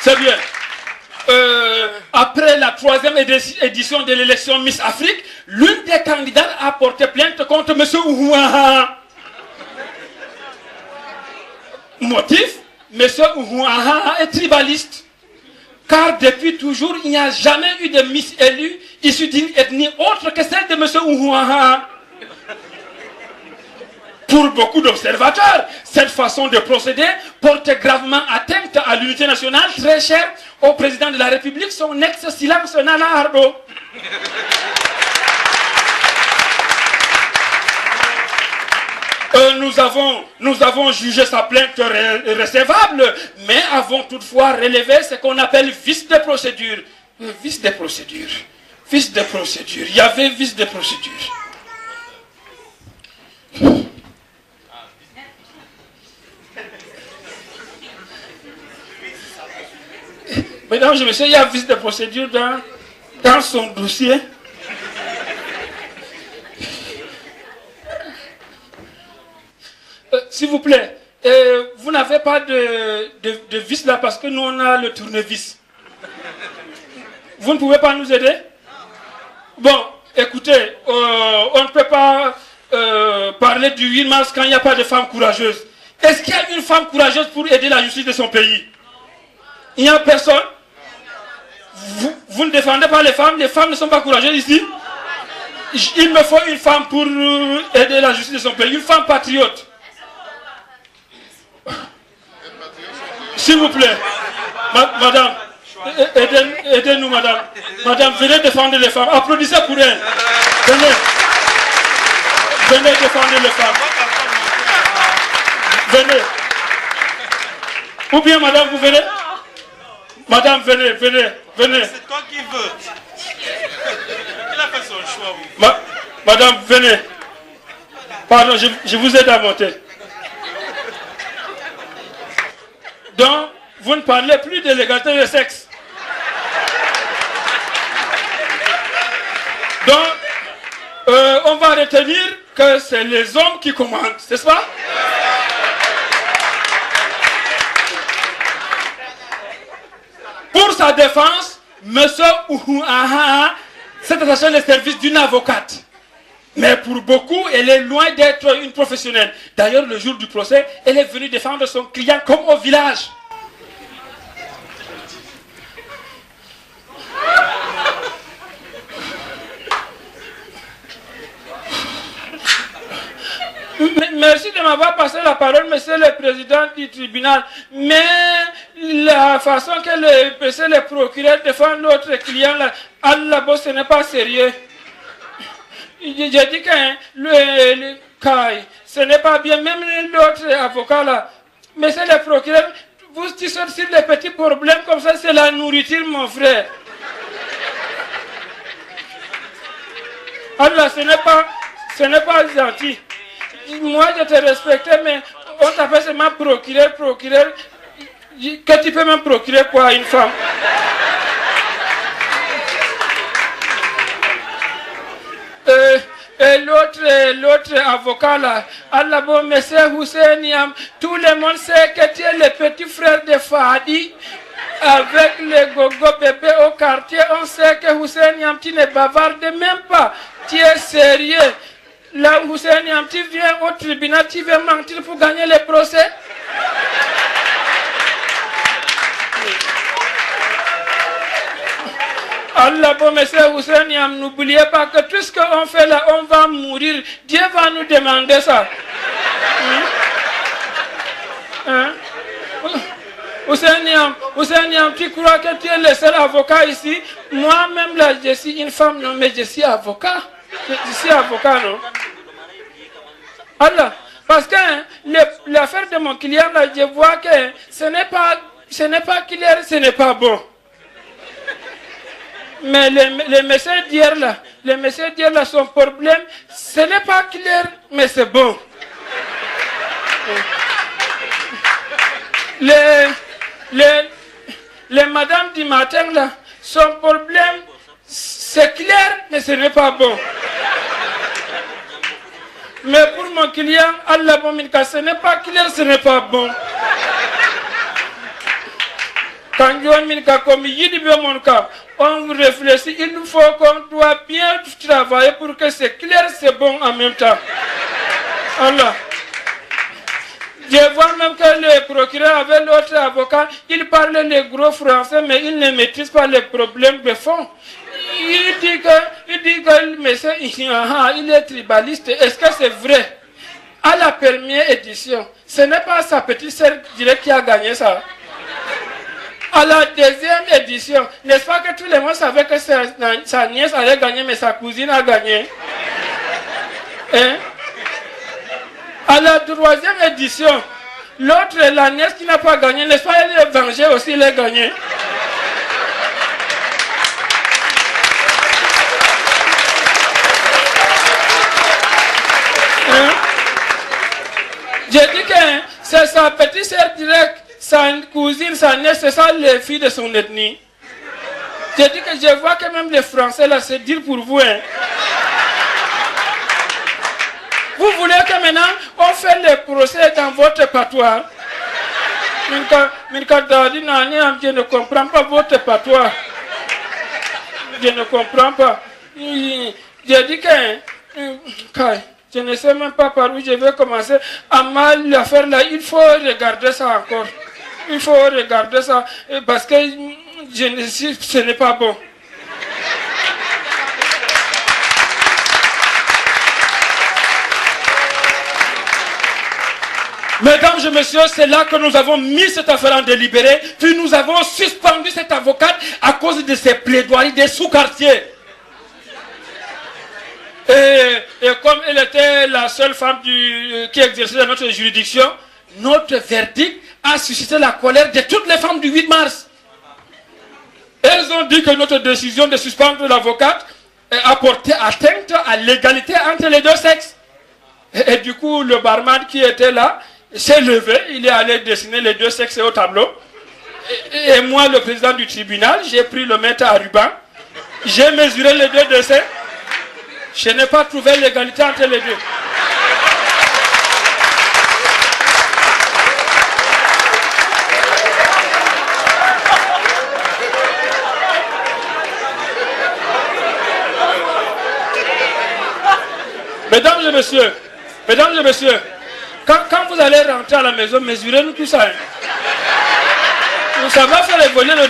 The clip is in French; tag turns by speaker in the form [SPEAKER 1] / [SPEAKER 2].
[SPEAKER 1] C'est bien. Après la 3e édition de l'élection Miss Afrique, l'une des candidates a porté plainte contre M. Ouhouaha. Motif, M. Ouhouaha est tribaliste. Car depuis toujours, il n'y a jamais eu de Miss élue issue d'une ethnie autre que celle de M. Ouhouaha. Pour beaucoup d'observateurs, cette façon de procéder porte gravement atteinte à l'unité nationale très chère au président de la République, son ex-silence Nana Ardo. Nous avons jugé sa plainte recevable, mais avons toutefois relevé ce qu'on appelle vice de procédure. Vice de procédure. Vice de procédure. Il y avait vice de procédure. Mesdames et messieurs, il y a vice de procédure dans son dossier. S'il vous plaît, vous n'avez pas de vis là parce que nous on a le tournevis. Vous ne pouvez pas nous aider? Bon, écoutez, on ne peut pas parler du 8 mars quand il n'y a pas de femme courageuse. Est-ce qu'il y a une femme courageuse pour aider la justice de son pays? Il n'y a personne? Vous ne défendez pas les femmes ne sont pas courageuses ici? Il me faut une femme pour aider la justice de son pays, une femme patriote. S'il vous plaît, madame, aidez-nous, madame. Madame, venez défendre les femmes. Applaudissez pour elle. Venez défendre les femmes. Venez. Ou bien, madame, vous venez? Madame, venez.
[SPEAKER 2] C'est toi qui veux. Il a fait son choix.
[SPEAKER 1] Madame, venez. Pardon, je vous aide à monter. Donc, vous ne parlez plus de l'égalité de sexe. Donc, on va retenir que c'est les hommes qui commandent, n'est-ce pas? Pour sa défense, M. Ouhouaha s'est attaché le service d'une avocate. Mais pour beaucoup, elle est loin d'être une professionnelle. D'ailleurs, le jour du procès, elle est venue défendre son client comme au village. Merci de m'avoir passé la parole, monsieur le président du tribunal. Mais la façon que le procureur défend notre client, là, Allah, ce n'est pas sérieux. J'ai dit que ce n'est pas bien, même l'autre avocat là. Monsieur le procureur, vous tissez sur les petits problèmes comme ça, c'est la nourriture, mon frère. Allah, ce n'est pas gentil. Moi, je te respectais, mais on t'appelle seulement procureur. Que tu peux même procurer quoi, une femme? Et l'autre avocat là, Allah bon, monsieur Hussein, tout le monde sait que tu es le petit frère de Fadi. Avec les gogo bébés au quartier, on sait que Hussein tu ne bavardes même pas. Tu es sérieux. Là, Hussein tu viens au tribunal, tu veux mentir pour gagner le procès? Allah, bon, monsieur Hussein, n'oubliez pas que tout ce qu'on fait là, on va mourir. Dieu va nous demander ça. Hussein, tu crois que tu es le seul avocat ici? Moi-même, là, je suis une femme, non, mais je suis avocat. Je suis avocat, non? Allah, parce que l'affaire de mon client, là, je vois que ce n'est pas clair, ce n'est pas bon. Mais les messieurs d'hier là, son problème, ce n'est pas clair, mais c'est bon. Les madames du matin là, son problème, c'est clair, mais ce n'est pas bon. Mais pour mon client, Allah bon, ce n'est pas clair, ce n'est pas bon. On réfléchit, il nous faut qu'on doit bien travailler pour que c'est clair, c'est bon en même temps. Allah. Je vois même que le procureur avec l'autre avocat, il parle les gros français, mais il ne maîtrise pas les problèmes de fond. Il dit que monsieur, il est tribaliste. Est-ce que c'est vrai? À la première édition, ce n'est pas sa petite sœur directe qui a gagné ça. À la deuxième édition, n'est-ce pas que tout le monde savait que sa nièce allait gagner, mais sa cousine a gagné? Hein? À la troisième édition, l'autre, la nièce qui n'a pas gagné, n'est-ce pas, elle est vengée aussi, elle a gagné. Hein? J'ai dit que c'est sa petite sœur directe, sa cousine, sa nièce, c'est ça les filles de son ethnie. J'ai dit que je vois que même les Français là, c'est dire pour vous. Hein. Vous voulez que maintenant on fait les procès dans votre patois? Je ne comprends pas votre patois. Je ne comprends pas. J'ai dit que je ne sais même pas par où je vais commencer. À mal l'affaire là, il faut regarder ça encore. Il faut regarder ça parce que ce n'est pas bon. Mesdames et messieurs, c'est là que nous avons mis cette affaire en délibéré, puis nous avons suspendu cette avocate à cause de ses plaidoiries des sous-quartiers. Et comme elle était la seule femme qui exerçait dans notre juridiction, notre verdict a suscité la colère de toutes les femmes du 8 mars. Elles ont dit que notre décision de suspendre l'avocate a porté atteinte à l'égalité entre les deux sexes. Et du coup, le barman qui était là s'est levé, il est allé dessiner les deux sexes au tableau. Et moi, le président du tribunal, j'ai pris le mètre à ruban, j'ai mesuré les deux dessins. Je n'ai pas trouvé l'égalité entre les deux. Mesdames et messieurs, quand vous allez rentrer à la maison, mesurez-nous tout ça. Hein. Ça va faire évoluer le